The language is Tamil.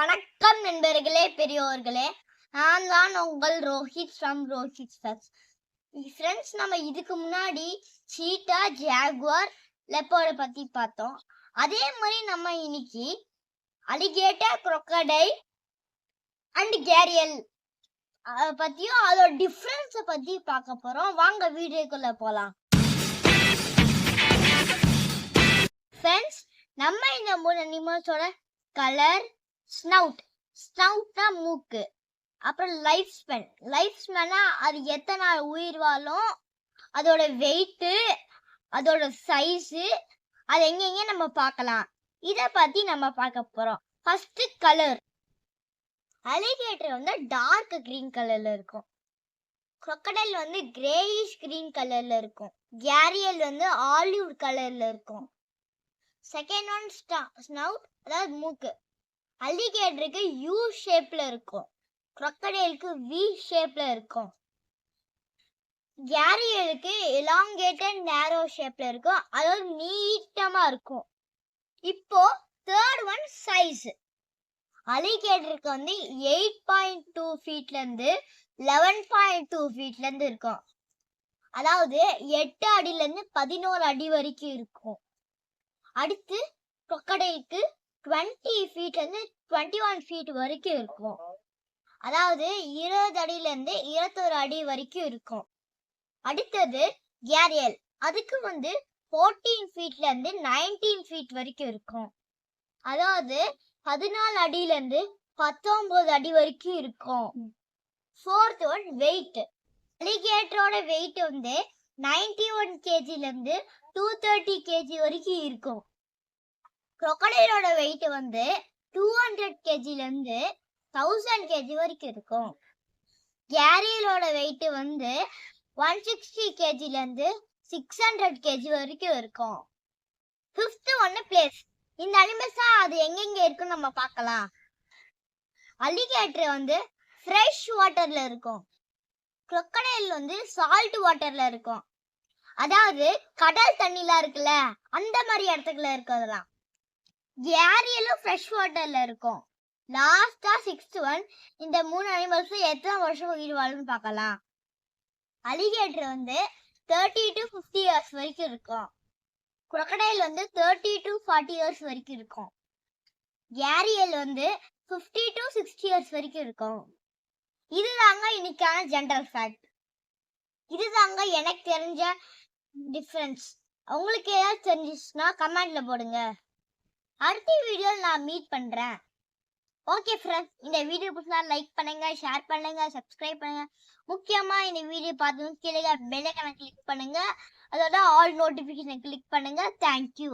வணக்கம் நண்பர்களே, பெரியோர்களே. நான் தான் உங்கள் ரோஹித் ஃப்ரம் ரோஹித் ஃப்ரெண்ட்ஸ். நம்ம இதுக்கு முன்னாடி சீட்டா, ஜாகுவார், லெப்பர்ட் பத்தி பார்த்தோம். அதே மாதிரி நம்ம இன்னைக்கு அலிகேட்டர், crocodile அண்ட் கேரியல் பத்தியும் அதோட டிஃபரன்ஸ் பத்தி பார்க்க போறோம். வாங்க வீடியோக்குள்ள போலாம். ஃப்ரெண்ட்ஸ், நம்ம இந்த 3 அனிமல்ஸோட கலர், ஸ்னவுட்னா மூக்கு, அப்புறம் லைஃப் ஸ்பேன்னா அது எத்தனை நாள் உயிர் வாழும், அதோட வெயிட், அதோட சைஸு, அது எங்கெங்க நம்ம பார்க்கலாம். இதை பத்தி நம்ம பார்க்க போறோம். First colour. அலிகேட்டர் வந்து டார்க் கிரீன் கலர்ல இருக்கும். crocodile வந்து கிரேயிஷ் கிரீன் கலர்ல இருக்கும். கேரியல் வந்து ஆலிவ் கலர்ல இருக்கும். செகண்ட் ஒன் ஸ்னவுட், அதாவது மூக்கு. அலிகேட்டருக்கு யூ ஷேப்ல இருக்கும், crocodileக்கு வி ஷேப்ல இருக்கும். கேரியலுக்கு எலாங்கேட்டட் நேரோ ஷேப்ல இருக்கும், அதாவது நீட்டமா இருக்கும். இப்போ தேர்ட் ஒன் சைஸ். அலிகேட்டருக்கு வந்து 8.2 ஃபீட்ல இருந்து 11.2 ஃபீட்ல இருந்து இருக்கும். அதாவது 8 அடியில இருந்து 11 அடி வரைக்கும் இருக்கும். அடுத்து crocodileக்கு 20 ஃபீட்ல இருந்து 21 ஃபீட் வரைக்கும் இருக்கும். அதாவது 20 அடியில இருந்து 21 அடி வரைக்கும் இருக்கும். அடுத்தது கேரியல். அதுக்கு வந்து 14 ஃபீட்ல இருந்து 19 ஃபீட் வரைக்கும் இருக்கும். அதாவது 14 அடியில இருந்து 19 அடி வரைக்கும் இருக்கும். Fourth one weight. அலிகேட்டரோட வெயிட் வந்து 91 கேஜில இருந்து 230 கேஜி வரைக்கும் இருக்கும். crocodileோட வெயிட் வந்து 200 கேஜில இருந்து 1000 கேஜி வரைக்கும் இருக்கும். கேரியலோட வெயிட் வந்து 160 கேஜில இருந்து 600 கேஜி வரைக்கும் இருக்கும். ஃபிஃப்த் ஒன்னு பிளேஸ். இந்த அனிமல்ஸா அது எங்கெங்க இருக்குன்னு நம்ம பார்க்கலாம். அலிகேட்டர் வந்து ஃப்ரெஷ் வாட்டர்ல இருக்கும். crocodile வந்து சால்ட் வாட்டர்ல இருக்கும். அதாவது கடல் தண்ணிலாம் இருக்குல்ல, அந்த மாதிரி இடத்துக்குள்ள இருக்கிறதெல்லாம். கேரியலும் ஃப்ரெஷ் வாட்டர்ல இருக்கும். லாஸ்டா சிக்ஸ்த் ஒன். இந்த 3 அனிமல்ஸும் எத்தனை வருஷம் உயிர் வாழும்னு பார்க்கலாம். அலிகேட்டர் வந்து 30 to 50 இயர்ஸ் வரைக்கும் இருக்கும். crocodile வந்து 30 to 40 இயர்ஸ் வரைக்கும் இருக்கும். கேரியல் வந்து 50 to 60 இயர்ஸ் வரைக்கும் இருக்கும். இதுதாங்க இன்னைக்கான ஜெனரல் ஃபேக்ட். இதுதாங்க எனக்கு தெரிஞ்ச டிஃபரன்ஸ். உங்களுக்கு ஏதாவது தெரிஞ்சிச்சுன்னா கமெண்ட்ல போடுங்க. அடுத்த வீடியோவில் நான் மீட் பண்றேன். ஓகே ஃப்ரெண்ட்ஸ், இந்த வீடியோ பிடிச்சா லைக் பண்ணுங்க, ஷேர் பண்ணுங்க, சப்ஸ்கிரைப் பண்ணுங்க. முக்கியமா இந்த வீடியோ பார்த்து கீழே பெல் ஐகானை கிளிக் பண்ணுங்க. அதோட ஆல் நோட்டிஃபிகேஷன் கிளிக் பண்ணுங்க. தேங்க்யூ.